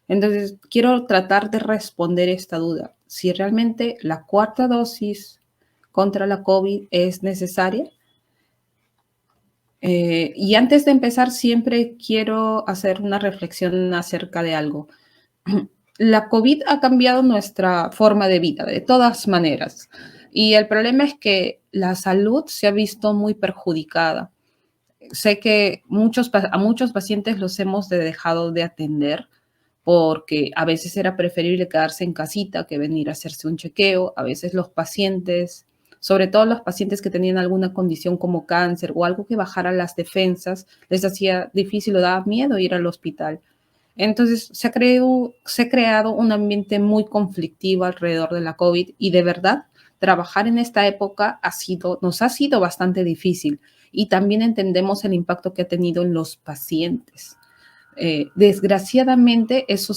Entonces, quiero tratar de responder esta duda. Si realmente la cuarta dosis contra la COVID es necesaria. Y antes de empezar, siempre quiero hacer una reflexión acerca de algo. La COVID ha cambiado nuestra forma de vida, de todas maneras. Y el problema es que la salud se ha visto muy perjudicada. Sé que a muchos pacientes los hemos dejado de atender porque a veces era preferible quedarse en casita que venir a hacerse un chequeo. A veces los pacientes, sobre todo los pacientes que tenían alguna condición como cáncer o algo que bajara las defensas, les hacía difícil o daba miedo ir al hospital. Entonces se ha creado un ambiente muy conflictivo alrededor de la COVID y de verdad trabajar en esta época nos ha sido bastante difícil y también entendemos el impacto que ha tenido en los pacientes. Desgraciadamente eso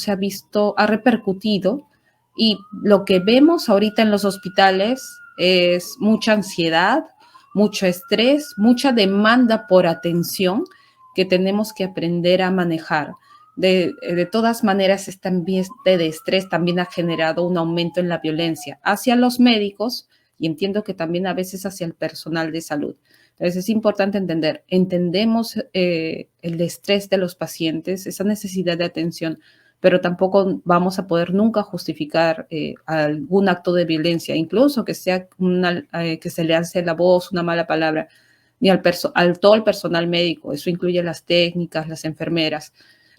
ha repercutido y lo que vemos ahorita en los hospitales es mucha ansiedad, mucho estrés, mucha demanda por atención que tenemos que aprender a manejar. De todas maneras, este ambiente de estrés también ha generado un aumento en la violencia hacia los médicos y entiendo que también a veces hacia el personal de salud. Entonces es importante entendemos el estrés de los pacientes, esa necesidad de atención, pero tampoco vamos a poder nunca justificar algún acto de violencia, incluso que que se le hace la voz, una mala palabra, ni todo el personal médico. Eso incluye las técnicas, las enfermeras.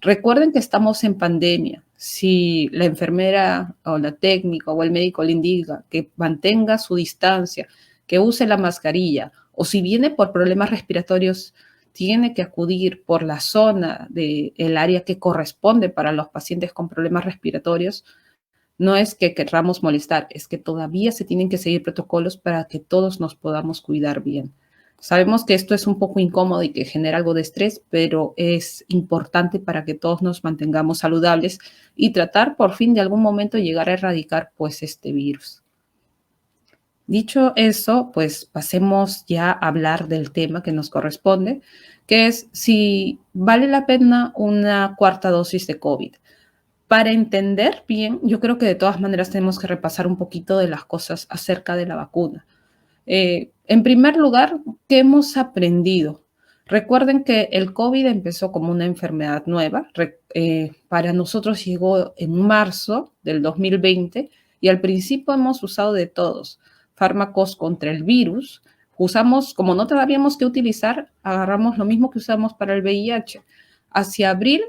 Recuerden que estamos en pandemia. Si la enfermera o la técnica o el médico le indica que mantenga su distancia, que use la mascarilla, o si viene por problemas respiratorios, tiene que acudir por la zona del área que corresponde para los pacientes con problemas respiratorios. No es que querramos molestar, es que todavía se tienen que seguir protocolos para que todos nos podamos cuidar bien. Sabemos que esto es un poco incómodo y que genera algo de estrés, pero es importante para que todos nos mantengamos saludables y tratar por fin de algún momento llegar a erradicar pues este virus. Dicho eso, pues pasemos ya a hablar del tema que nos corresponde, que es si vale la pena una cuarta dosis de COVID. Para entender bien, yo creo que de todas maneras tenemos que repasar un poquito de las cosas acerca de la vacuna. En primer lugar, ¿qué hemos aprendido? Recuerden que el COVID empezó como una enfermedad nueva. Para nosotros llegó en marzo del 2020 y al principio hemos usado de todos fármacos contra el virus. Usamos, como no sabíamos qué utilizar, agarramos lo mismo que usamos para el VIH. Hacia abril,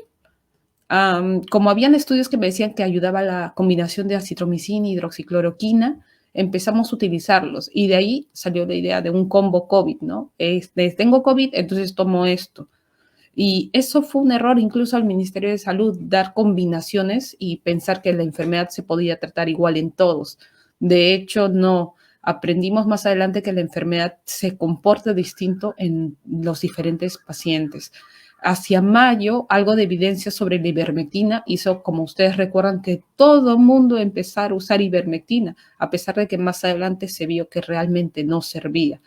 como habían estudios que me decían que ayudaba la combinación de acitromicina y hidroxicloroquina, empezamos a utilizarlos y de ahí salió la idea de un combo COVID, ¿no? Tengo COVID, entonces tomo esto. Y eso fue un error incluso al Ministerio de Salud, dar combinaciones y pensar que la enfermedad se podía tratar igual en todos. De hecho, no. Aprendimos más adelante que la enfermedad se comporta distinto en los diferentes pacientes. Hacia mayo, algo de evidencia sobre la ivermectina hizo, como ustedes recuerdan, que todo el mundo empezara a usar ivermectina, a pesar de que más adelante se vio que realmente no servía.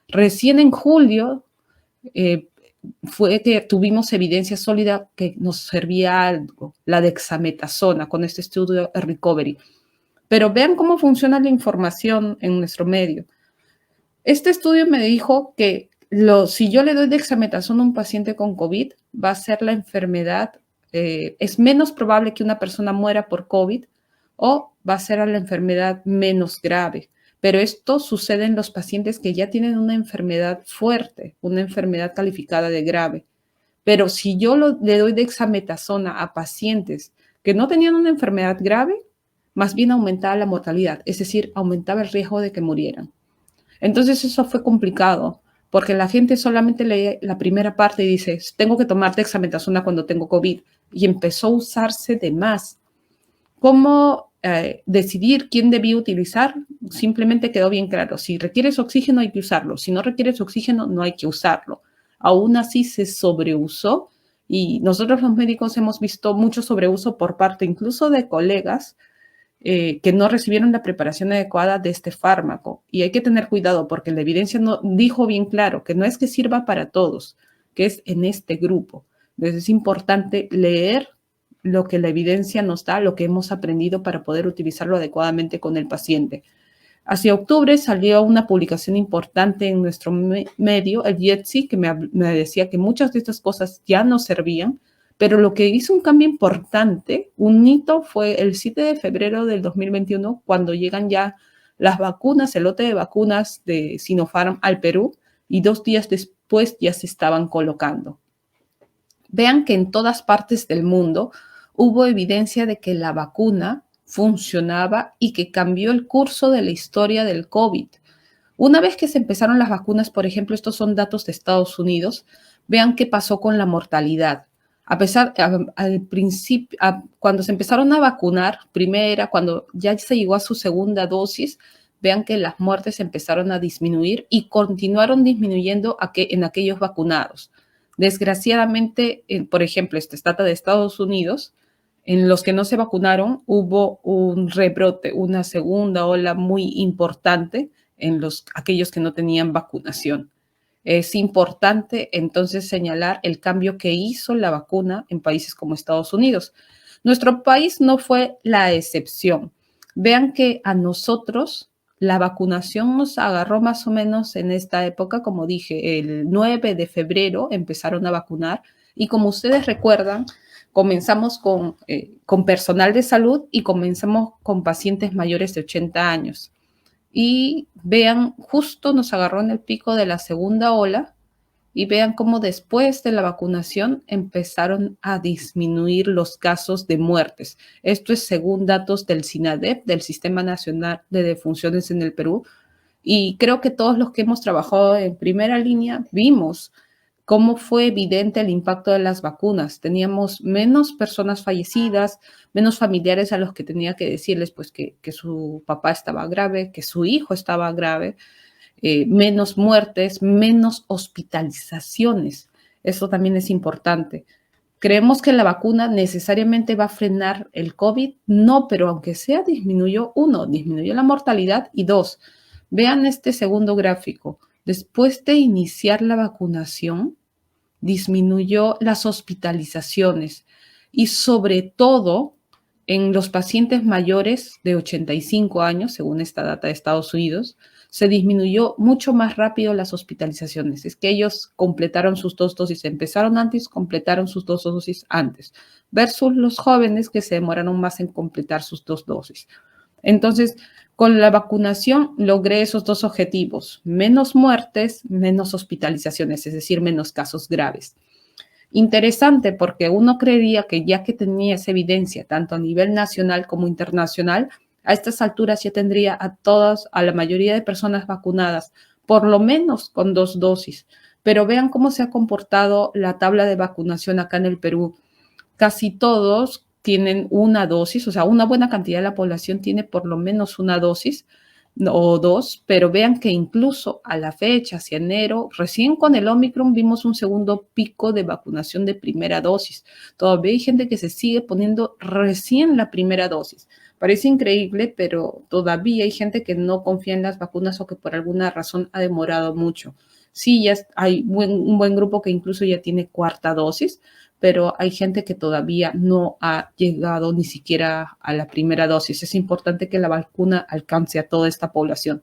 Recién en julio fue que tuvimos evidencia sólida que nos servía algo, la dexametasona, con este estudio Recovery. Pero vean cómo funciona la información en nuestro medio. Este estudio me dijo que si yo le doy dexametasona a un paciente con COVID, va a ser la enfermedad, es menos probable que una persona muera por COVID o va a ser la enfermedad menos grave. Pero esto sucede en los pacientes que ya tienen una enfermedad fuerte, una enfermedad calificada de grave. Pero si yo le doy dexametasona a pacientes que no tenían una enfermedad grave, más bien aumentaba la mortalidad, es decir, aumentaba el riesgo de que murieran. Entonces eso fue complicado, porque la gente solamente lee la primera parte y dice, tengo que tomar dexametasona cuando tengo COVID, y empezó a usarse de más. ¿Cómo decidir quién debía utilizar? Simplemente quedó bien claro, si requieres oxígeno hay que usarlo, si no requieres oxígeno no hay que usarlo. Aún así se sobreusó y nosotros los médicos hemos visto mucho sobreuso por parte incluso de colegas que no recibieron la preparación adecuada de este fármaco. Y hay que tener cuidado porque la evidencia dijo bien claro que no es que sirva para todos, que es en este grupo. Entonces es importante leer lo que la evidencia nos da, lo que hemos aprendido para poder utilizarlo adecuadamente con el paciente. Hacia octubre salió una publicación importante en nuestro medio, el JETSI, que me decía que muchas de estas cosas ya no servían, pero lo que hizo un cambio importante, un hito, fue el 7 de febrero del 2021, cuando llegan ya las vacunas, el lote de vacunas de Sinopharm al Perú, y 2 días después ya se estaban colocando. Vean que en todas partes del mundo hubo evidencia de que la vacuna funcionaba y que cambió el curso de la historia del COVID. Una vez que se empezaron las vacunas, por ejemplo, estos son datos de Estados Unidos, vean qué pasó con la mortalidad. Al principio, cuando se empezaron a vacunar, primera, cuando ya se llegó a su segunda dosis, vean que las muertes empezaron a disminuir y continuaron disminuyendo en aquellos vacunados. Desgraciadamente, por ejemplo, este trata de Estados Unidos, en los que no se vacunaron hubo un rebrote, una segunda ola muy importante en aquellos que no tenían vacunación. Es importante entonces señalar el cambio que hizo la vacuna en países como Estados Unidos. Nuestro país no fue la excepción. Vean que a nosotros la vacunación nos agarró más o menos en esta época, como dije, el 9 de febrero empezaron a vacunar y como ustedes recuerdan, comenzamos con personal de salud y comenzamos con pacientes mayores de 80 años. Y vean, justo nos agarró en el pico de la segunda ola y vean cómo después de la vacunación empezaron a disminuir los casos de muertes. Esto es según datos del SINADEP, del Sistema Nacional de Defunciones en el Perú. Y creo que todos los que hemos trabajado en primera línea vimos cómo fue evidente el impacto de las vacunas. Teníamos menos personas fallecidas, menos familiares a los que tenía que decirles pues, que su papá estaba grave, que su hijo estaba grave, menos muertes, menos hospitalizaciones. Eso también es importante. ¿Creemos que la vacuna necesariamente va a frenar el COVID? No, pero aunque sea disminuyó la mortalidad y 2, vean este segundo gráfico. Después de iniciar la vacunación, disminuyó las hospitalizaciones y sobre todo en los pacientes mayores de 85 años, según esta data de Estados Unidos, se disminuyó mucho más rápido las hospitalizaciones. Es que ellos completaron sus 2 dosis, empezaron antes, completaron sus 2 dosis antes, versus los jóvenes que se demoraron más en completar sus 2 dosis. Entonces, con la vacunación logré esos 2 objetivos, menos muertes, menos hospitalizaciones, es decir, menos casos graves. Interesante porque uno creería que ya que tenía esa evidencia, tanto a nivel nacional como internacional, a estas alturas ya tendría a la mayoría de personas vacunadas, por lo menos con 2 dosis. Pero vean cómo se ha comportado la tabla de vacunación acá en el Perú. Casi todos tienen una dosis, o sea, una buena cantidad de la población tiene por lo menos una dosis o 2, pero vean que incluso a la fecha, hacia enero, recién con el Omicron vimos un segundo pico de vacunación de primera dosis. Todavía hay gente que se sigue poniendo recién la primera dosis. Parece increíble, pero todavía hay gente que no confía en las vacunas o que por alguna razón ha demorado mucho. Sí, ya hay un buen grupo que incluso ya tiene cuarta dosis, pero hay gente que todavía no ha llegado ni siquiera a la primera dosis. Es importante que la vacuna alcance a toda esta población.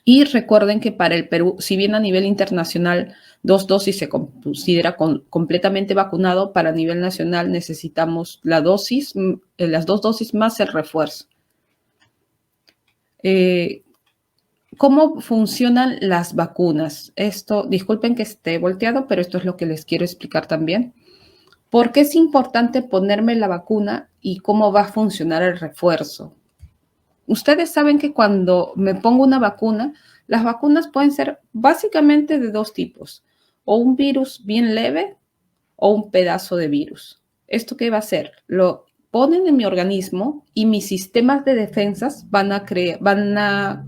Y recuerden que para el Perú, si bien a nivel internacional 2 dosis se considera completamente vacunado, para nivel nacional necesitamos las 2 dosis más el refuerzo. ¿Cómo funcionan las vacunas? Esto, disculpen que esté volteado, pero esto es lo que les quiero explicar también. ¿Por qué es importante ponerme la vacuna y cómo va a funcionar el refuerzo? Ustedes saben que cuando me pongo una vacuna, las vacunas pueden ser básicamente de 2 tipos, o un virus bien leve o un pedazo de virus. ¿Esto qué va a hacer? Lo ponen en mi organismo y mis sistemas de defensas van a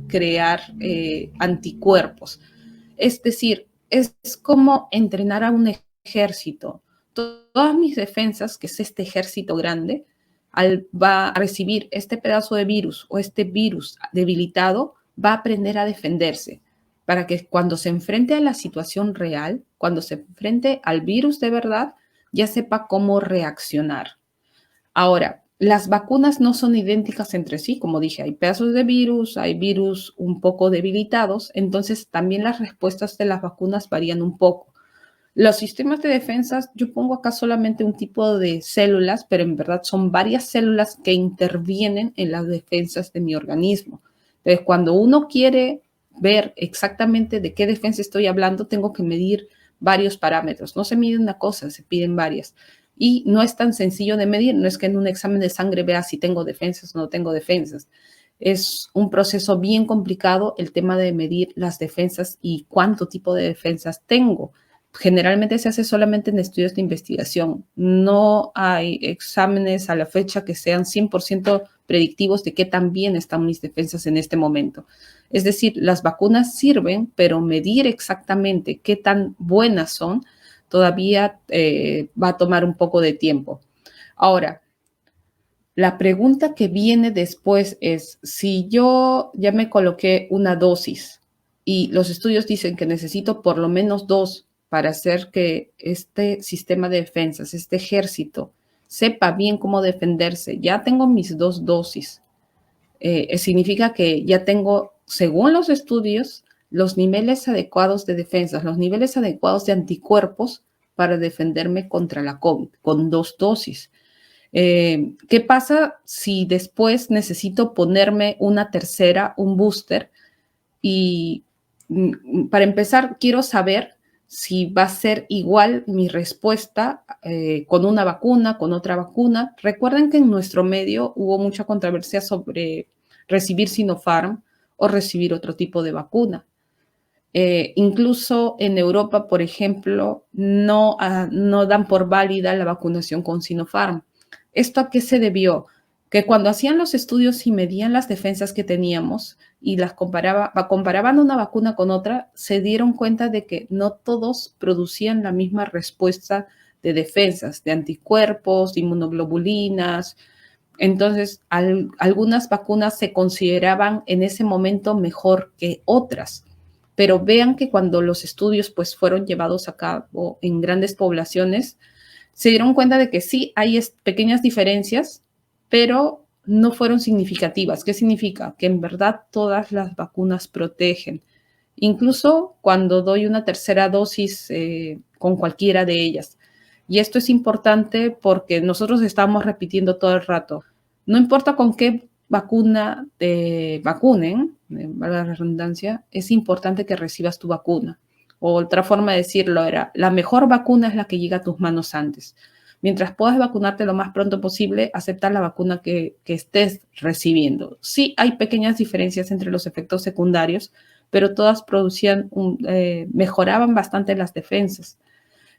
crear anticuerpos. Es decir, es como entrenar a un ejército. Todas mis defensas, que es este ejército grande, va a recibir este pedazo de virus o este virus debilitado, va a aprender a defenderse para que cuando se enfrente a la situación real, cuando se enfrente al virus de verdad, ya sepa cómo reaccionar. Ahora, las vacunas no son idénticas entre sí, como dije, hay pedazos de virus, hay virus un poco debilitados, entonces también las respuestas de las vacunas varían un poco. Los sistemas de defensas, yo pongo acá solamente un tipo de células, pero en verdad son varias células que intervienen en las defensas de mi organismo. Entonces, cuando uno quiere ver exactamente de qué defensa estoy hablando, tengo que medir varios parámetros. No se mide una cosa, se piden varias. Y no es tan sencillo de medir, no es que en un examen de sangre vea si tengo defensas o no tengo defensas. Es un proceso bien complicado el tema de medir las defensas y cuánto tipo de defensas tengo. Generalmente se hace solamente en estudios de investigación. No hay exámenes a la fecha que sean 100% predictivos de qué tan bien están mis defensas en este momento. Es decir, las vacunas sirven, pero medir exactamente qué tan buenas son todavía va a tomar un poco de tiempo. Ahora, la pregunta que viene después es, si yo ya me coloqué una dosis y los estudios dicen que necesito por lo menos dos para hacer que este sistema de defensas, este ejército, sepa bien cómo defenderse, ya tengo mis dos dosis. Significa que ya tengo, según los estudios, los niveles adecuados de defensas, los niveles adecuados de anticuerpos para defenderme contra la COVID con dos dosis. ¿Qué pasa si después necesito ponerme una tercera, un booster? Y para empezar, quiero saber si va a ser igual mi respuesta con una vacuna, con otra vacuna. Recuerden que en nuestro medio hubo mucha controversia sobre recibir Sinopharm o recibir otro tipo de vacuna. Incluso en Europa, por ejemplo, no dan por válida la vacunación con Sinopharm. ¿Esto a qué se debió? Que cuando hacían los estudios y medían las defensas que teníamos y las comparaban una vacuna con otra, se dieron cuenta de que no todos producían la misma respuesta de defensas, de anticuerpos, de inmunoglobulinas. Entonces, algunas vacunas se consideraban en ese momento mejor que otras. Pero vean que cuando los estudios pues, fueron llevados a cabo en grandes poblaciones, se dieron cuenta de que sí hay pequeñas diferencias, pero no fueron significativas. ¿Qué significa? Que en verdad todas las vacunas protegen, incluso cuando doy una tercera dosis con cualquiera de ellas. Y esto es importante porque nosotros estamos repitiendo todo el rato. No importa con qué vacuna te vacunen, valga la redundancia, es importante que recibas tu vacuna. O otra forma de decirlo era, la mejor vacuna es la que llega a tus manos antes. Mientras puedas vacunarte lo más pronto posible, acepta la vacuna que estés recibiendo. Sí hay pequeñas diferencias entre los efectos secundarios, pero todas mejoraban bastante las defensas.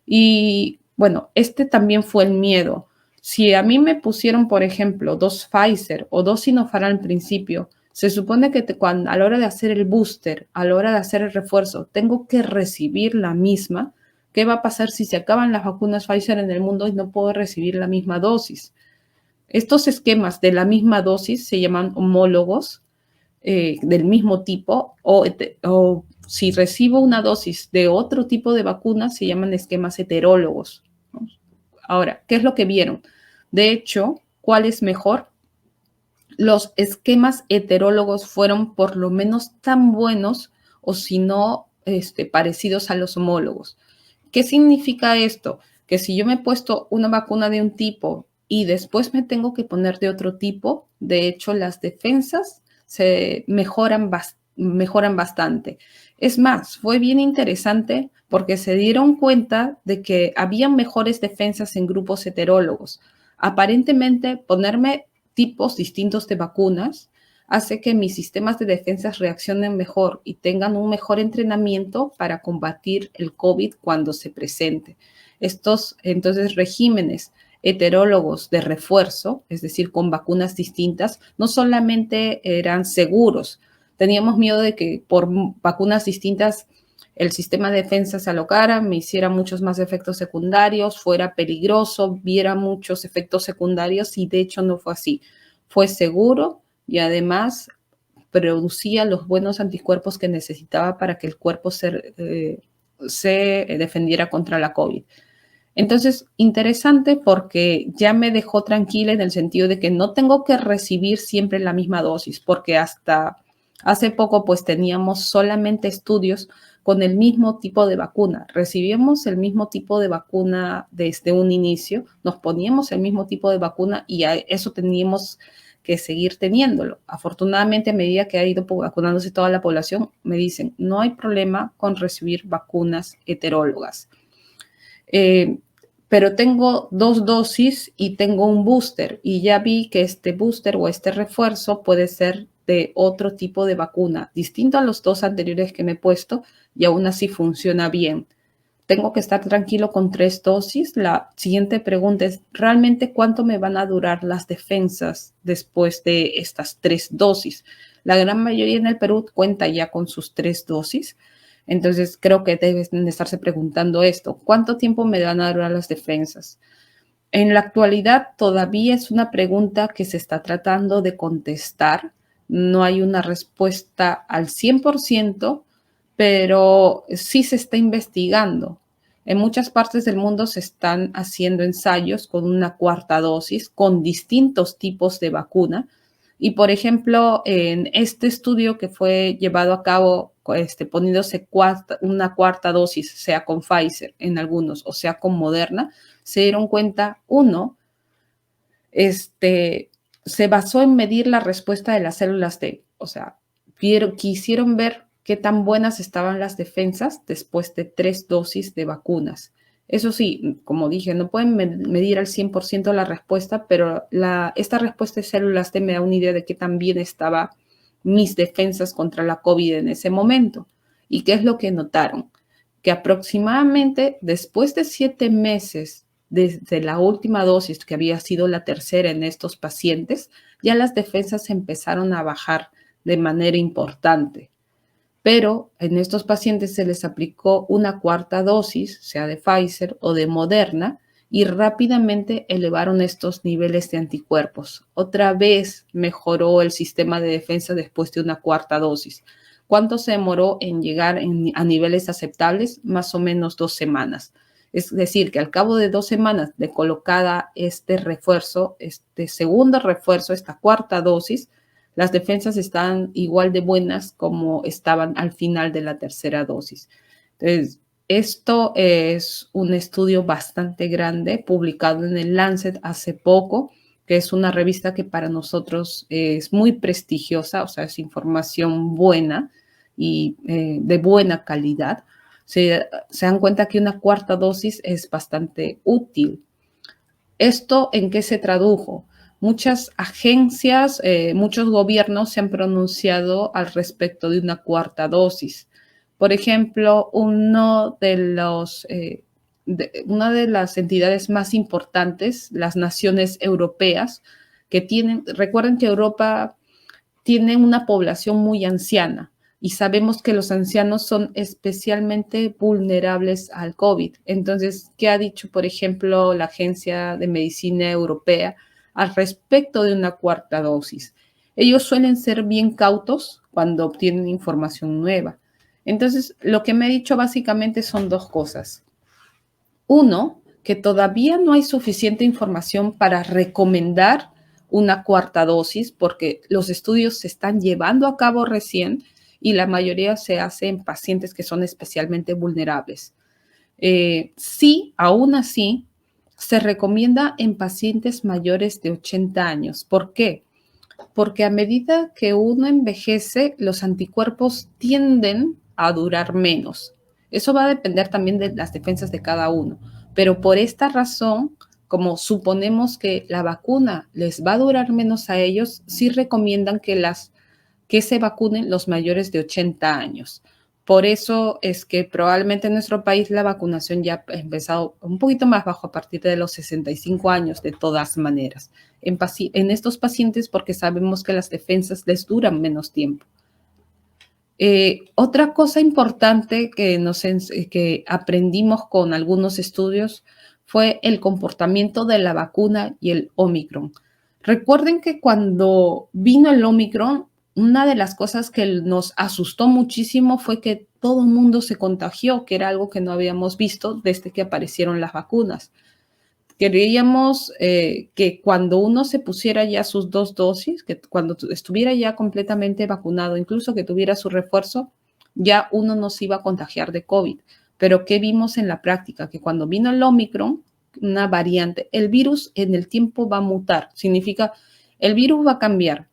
Y bueno, este también fue el miedo. Si a mí me pusieron, por ejemplo, dos Pfizer o dos Sinopharm al principio, se supone que a la hora de hacer el booster, a la hora de hacer el refuerzo, tengo que recibir la misma. ¿Qué va a pasar si se acaban las vacunas Pfizer en el mundo y no puedo recibir la misma dosis? Estos esquemas de la misma dosis se llaman homólogos del mismo tipo o si recibo una dosis de otro tipo de vacuna, se llaman esquemas heterólogos, ¿no? Ahora, ¿qué es lo que vieron? De hecho, ¿cuál es mejor? Los esquemas heterólogos fueron por lo menos tan buenos o si no parecidos a los homólogos. ¿Qué significa esto? Que si yo me he puesto una vacuna de un tipo y después me tengo que poner de otro tipo, de hecho las defensas se mejoran bastante. Es más, fue bien interesante porque se dieron cuenta de que había mejores defensas en grupos heterólogos. Aparentemente, ponerme tipos distintos de vacunas hace que mis sistemas de defensas reaccionen mejor y tengan un mejor entrenamiento para combatir el COVID cuando se presente. Estos, entonces, regímenes heterólogos de refuerzo, es decir, con vacunas distintas, no solamente eran seguros, teníamos miedo de que por vacunas distintas el sistema de defensa se alocara, me hiciera muchos más efectos secundarios, fuera peligroso, viera muchos efectos secundarios y de hecho no fue así. Fue seguro y además producía los buenos anticuerpos que necesitaba para que el cuerpo se defendiera contra la COVID. Entonces, interesante porque ya me dejó tranquila en el sentido de que no tengo que recibir siempre la misma dosis, porque hasta hace poco pues teníamos solamente estudios con el mismo tipo de vacuna. Recibíamos el mismo tipo de vacuna desde un inicio, nos poníamos el mismo tipo de vacuna y a eso teníamos que seguir teniéndolo. Afortunadamente, a medida que ha ido vacunándose toda la población, me dicen, no hay problema con recibir vacunas heterólogas. Eh, pero tengo 2 dosis y tengo un booster y ya vi que este booster o este refuerzo puede ser de otro tipo de vacuna, distinto a los 2 anteriores que me he puesto y aún así funciona bien. Tengo que estar tranquilo con 3 dosis. La siguiente pregunta es, ¿realmente cuánto me van a durar las defensas después de estas 3 dosis? La gran mayoría en el Perú cuenta ya con sus 3 dosis. Entonces, creo que deben de estarse preguntando esto. ¿Cuánto tiempo me van a durar las defensas? En la actualidad todavía es una pregunta que se está tratando de contestar. No hay una respuesta al 100%, pero sí se está investigando. En muchas partes del mundo se están haciendo ensayos con una 4ª dosis, con distintos tipos de vacuna. Y, por ejemplo, en este estudio que fue llevado a cabo poniéndose una 4ª dosis, sea con Pfizer en algunos o sea con Moderna, se dieron cuenta, uno, se basó en medir la respuesta de las células T. O sea, quisieron ver qué tan buenas estaban las defensas después de 3 dosis de vacunas. Eso sí, como dije, no pueden medir al 100% la respuesta, pero esta respuesta de células T me da una idea de qué tan bien estaban mis defensas contra la COVID en ese momento. ¿Y qué es lo que notaron? Que aproximadamente después de 7 meses desde la última dosis, que había sido la tercera en estos pacientes, ya las defensas empezaron a bajar de manera importante. Pero en estos pacientes se les aplicó una 4ª dosis, sea de Pfizer o de Moderna, y rápidamente elevaron estos niveles de anticuerpos. Otra vez mejoró el sistema de defensa después de una 4ª dosis. ¿Cuánto se demoró en llegar a niveles aceptables? Más o menos 2 semanas. Es decir, que al cabo de 2 semanas de colocada este refuerzo, este segundo refuerzo, esta 4ª dosis, las defensas están igual de buenas como estaban al final de la tercera dosis. Entonces, esto es un estudio bastante grande publicado en el Lancet hace poco, que es una revista que para nosotros es muy prestigiosa, o sea, es información buena y de buena calidad. Se dan cuenta que una 4ª dosis es bastante útil. ¿Esto en qué se tradujo? Muchas agencias, muchos gobiernos se han pronunciado al respecto de una 4ª dosis. Por ejemplo, una de las entidades más importantes, las naciones europeas, recuerden que Europa tiene una población muy anciana y sabemos que los ancianos son especialmente vulnerables al COVID. Entonces, ¿qué ha dicho, por ejemplo, la Agencia de Medicina Europea al respecto de una 4ª dosis? Ellos suelen ser bien cautos cuando obtienen información nueva. Entonces, lo que me ha dicho básicamente son 2 cosas. Uno, que todavía no hay suficiente información para recomendar una 4ª dosis porque los estudios se están llevando a cabo recién y la mayoría se hace en pacientes que son especialmente vulnerables. Sí, aún así, se recomienda en pacientes mayores de 80 años. ¿Por qué? Porque a medida que uno envejece, los anticuerpos tienden a durar menos. Eso va a depender también de las defensas de cada uno. Pero por esta razón, como suponemos que la vacuna les va a durar menos a ellos, sí recomiendan que se vacunen los mayores de 80 años. Por eso es que probablemente en nuestro país la vacunación ya ha empezado un poquito más bajo a partir de los 65 años, de todas maneras, en estos pacientes porque sabemos que las defensas les duran menos tiempo. Otra cosa importante que aprendimos con algunos estudios fue el comportamiento de la vacuna y el Omicron. Recuerden que cuando vino el Omicron, una de las cosas que nos asustó muchísimo fue que todo el mundo se contagió, que era algo que no habíamos visto desde que aparecieron las vacunas. Creíamos que cuando uno se pusiera ya sus 2 dosis, que cuando estuviera ya completamente vacunado, incluso que tuviera su refuerzo, ya uno no se iba a contagiar de COVID. Pero ¿qué vimos en la práctica? Que cuando vino el Omicron, una variante, el virus en el tiempo va a mutar. Significa, el virus va a cambiar,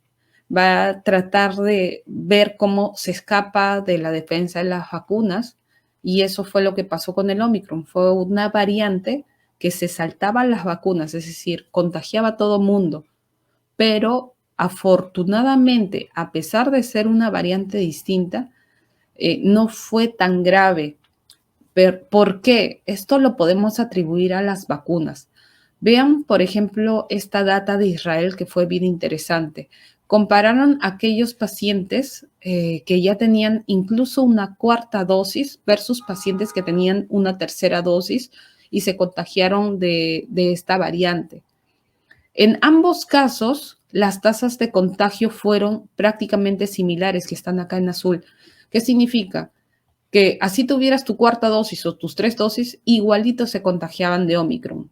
va a tratar de ver cómo se escapa de la defensa de las vacunas. Y eso fue lo que pasó con el Omicron. Fue una variante que se saltaba las vacunas, es decir, contagiaba a todo mundo. Pero afortunadamente, a pesar de ser una variante distinta, no fue tan grave. ¿Por qué? Esto lo podemos atribuir a las vacunas. Vean, por ejemplo, esta data de Israel que fue bien interesante. Compararon a aquellos pacientes que ya tenían incluso una cuarta dosis versus pacientes que tenían una tercera dosis y se contagiaron de esta variante. En ambos casos, las tasas de contagio fueron prácticamente similares, que están acá en azul. ¿Qué significa? Que así tuvieras tu cuarta dosis o tus 3 dosis, igualito se contagiaban de Omicron.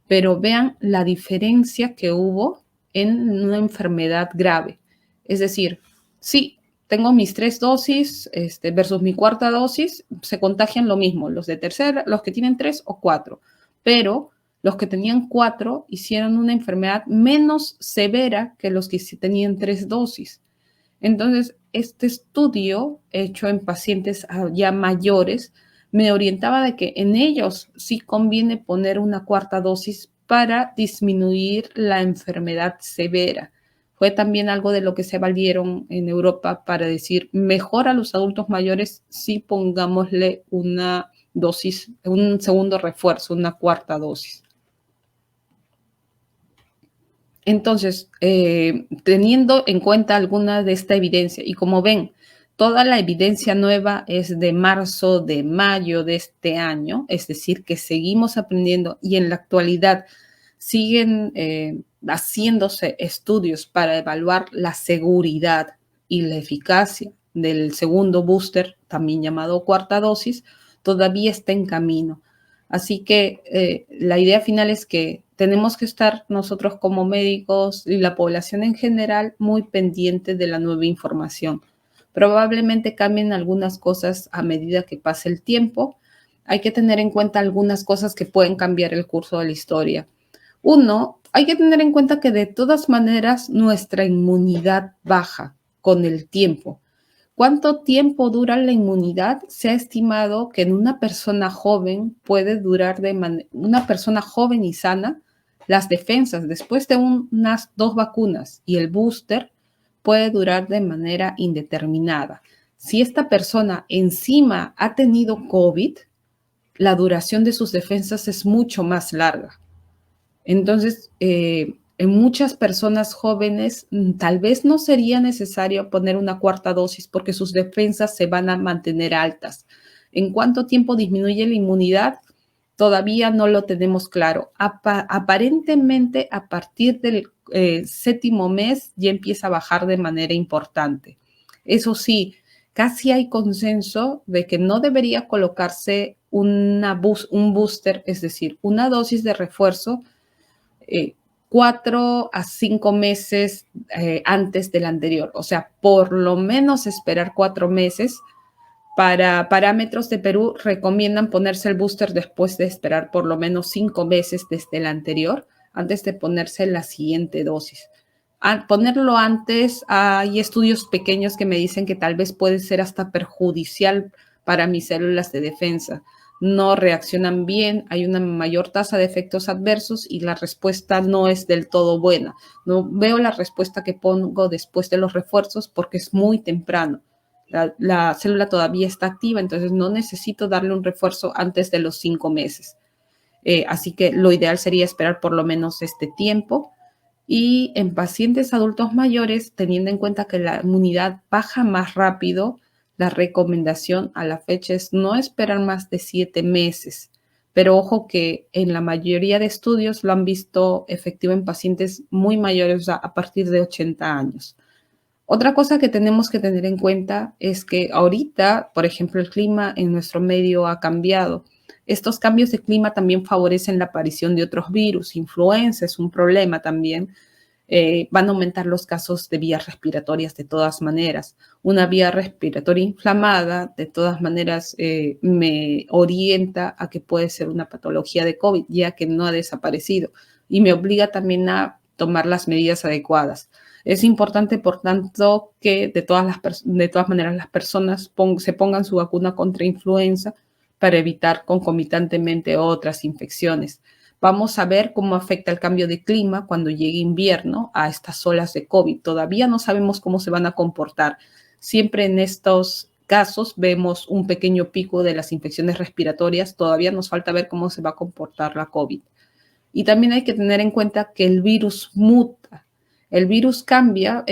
Pero vean la diferencia que hubo en una enfermedad grave. Es decir, sí, tengo mis 3 dosis versus mi cuarta dosis, se contagian lo mismo, los de tercera, los que tienen 3 o 4, pero los que tenían 4 hicieron una enfermedad menos severa que los que tenían 3 dosis. Entonces, este estudio hecho en pacientes ya mayores me orientaba de que en ellos sí conviene poner una cuarta dosis para disminuir la enfermedad severa. Fue también algo de lo que se valieron en Europa para decir, mejor a los adultos mayores si pongámosle una dosis, un segundo refuerzo, una cuarta dosis. Entonces, teniendo en cuenta alguna de esta evidencia, y como ven, toda la evidencia nueva es de marzo, de mayo de este año, es decir, que seguimos aprendiendo y en la actualidad siguen haciéndose estudios para evaluar la seguridad y la eficacia del segundo booster, también llamado cuarta dosis, todavía está en camino. Así que la idea final es que tenemos que estar nosotros como médicos y la población en general muy pendiente de la nueva información. Probablemente cambien algunas cosas a medida que pase el tiempo. Hay que tener en cuenta algunas cosas que pueden cambiar el curso de la historia. Uno, hay que tener en cuenta que de todas maneras nuestra inmunidad baja con el tiempo. ¿Cuánto tiempo dura la inmunidad? Se ha estimado que en una persona joven puede durar una persona joven y sana, las defensas después de unas 2 vacunas y el booster puede durar de manera indeterminada. Si esta persona encima ha tenido COVID, la duración de sus defensas es mucho más larga. Entonces, en muchas personas jóvenes tal vez no sería necesario poner una cuarta dosis porque sus defensas se van a mantener altas. ¿En cuánto tiempo disminuye la inmunidad? Todavía no lo tenemos claro. Aparentemente, a partir del 7º mes ya empieza a bajar de manera importante. Eso sí, casi hay consenso de que no debería colocarse un booster, es decir, una dosis de refuerzo 4 a 5 meses antes del anterior. O sea, por lo menos esperar 4 meses. Para parámetros de Perú, recomiendan ponerse el booster después de esperar por lo menos 5 meses desde el anterior, antes de ponerse la siguiente dosis. Al ponerlo antes, hay estudios pequeños que me dicen que tal vez puede ser hasta perjudicial para mis células de defensa. No reaccionan bien, hay una mayor tasa de efectos adversos y la respuesta no es del todo buena. No veo la respuesta que pongo después de los refuerzos porque es muy temprano. La célula todavía está activa, entonces no necesito darle un refuerzo antes de los 5 meses. Así que lo ideal sería esperar por lo menos este tiempo. Y en pacientes adultos mayores, teniendo en cuenta que la inmunidad baja más rápido, la recomendación a la fecha es no esperar más de 7 meses. Pero ojo que en la mayoría de estudios lo han visto efectivo en pacientes muy mayores, o sea, a partir de 80 años. Otra cosa que tenemos que tener en cuenta es que ahorita, por ejemplo, el clima en nuestro medio ha cambiado. Estos cambios de clima también favorecen la aparición de otros virus. Influenza es un problema también. Van a aumentar los casos de vías respiratorias de todas maneras. Una vía respiratoria inflamada, de todas maneras, me orienta a que puede ser una patología de COVID, ya que no ha desaparecido, y me obliga también a tomar las medidas adecuadas. Es importante, por tanto, que de todas maneras las personas se pongan su vacuna contra influenza para evitar concomitantemente otras infecciones. Vamos a ver cómo afecta el cambio de clima cuando llegue invierno a estas olas de COVID. Todavía no sabemos cómo se van a comportar. Siempre en estos casos vemos un pequeño pico de las infecciones respiratorias. Todavía nos falta ver cómo se va a comportar la COVID. Y también hay que tener en cuenta que el virus muta. El virus cambia,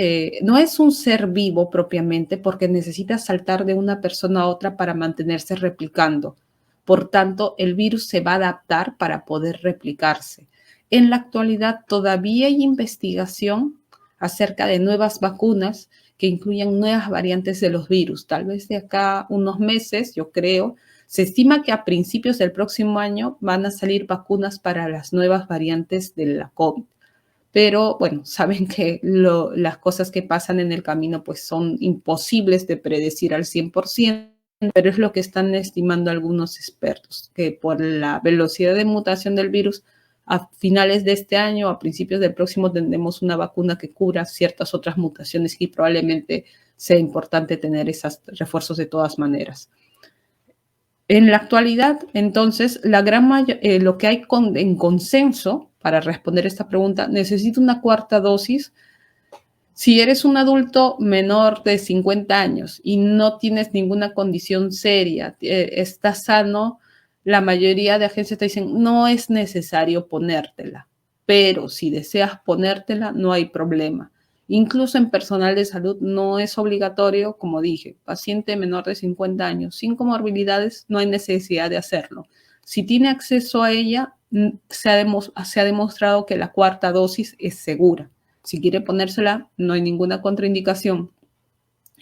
no es un ser vivo propiamente porque necesita saltar de una persona a otra para mantenerse replicando. Por tanto, el virus se va a adaptar para poder replicarse. En la actualidad todavía hay investigación acerca de nuevas vacunas que incluyan nuevas variantes de los virus. Tal vez de acá unos meses, yo creo, se estima que a principios del próximo año van a salir vacunas para las nuevas variantes de la COVID. Pero bueno, saben que las cosas que pasan en el camino pues son imposibles de predecir al 100%, pero es lo que están estimando algunos expertos, que por la velocidad de mutación del virus, a finales de este año, a principios del próximo, tendremos una vacuna que cubra ciertas otras mutaciones y probablemente sea importante tener esos refuerzos de todas maneras. En la actualidad, entonces, lo que hay en consenso para responder esta pregunta, necesito una cuarta dosis. Si eres un adulto menor de 50 años y no tienes ninguna condición seria, estás sano, la mayoría de agencias te dicen no es necesario ponértela, pero si deseas ponértela, no hay problema. Incluso en personal de salud no es obligatorio, como dije, paciente menor de 50 años sin comorbilidades, no hay necesidad de hacerlo. Si tiene acceso a ella, se ha demostrado que la cuarta dosis es segura. Si quiere ponérsela, no hay ninguna contraindicación.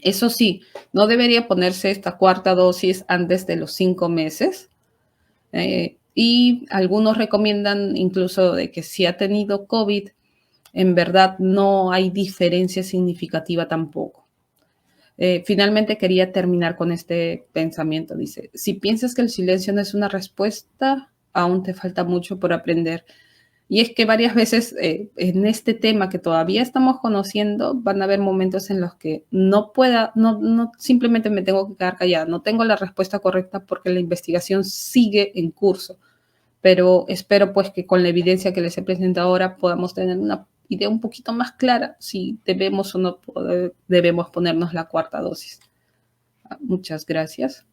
Eso sí, no debería ponerse esta cuarta dosis antes de los 5 meses. Y algunos recomiendan incluso de que si ha tenido COVID, en verdad no hay diferencia significativa tampoco. Finalmente quería terminar con este pensamiento. Dice, si piensas que el silencio no es una respuesta, aún te falta mucho por aprender. Y es que varias veces en este tema que todavía estamos conociendo, van a haber momentos en los que no simplemente me tengo que quedar callada, no tengo la respuesta correcta porque la investigación sigue en curso. Pero espero pues que con la evidencia que les he presentado ahora podamos tener una idea un poquito más clara si debemos o no debemos ponernos la cuarta dosis. Muchas gracias.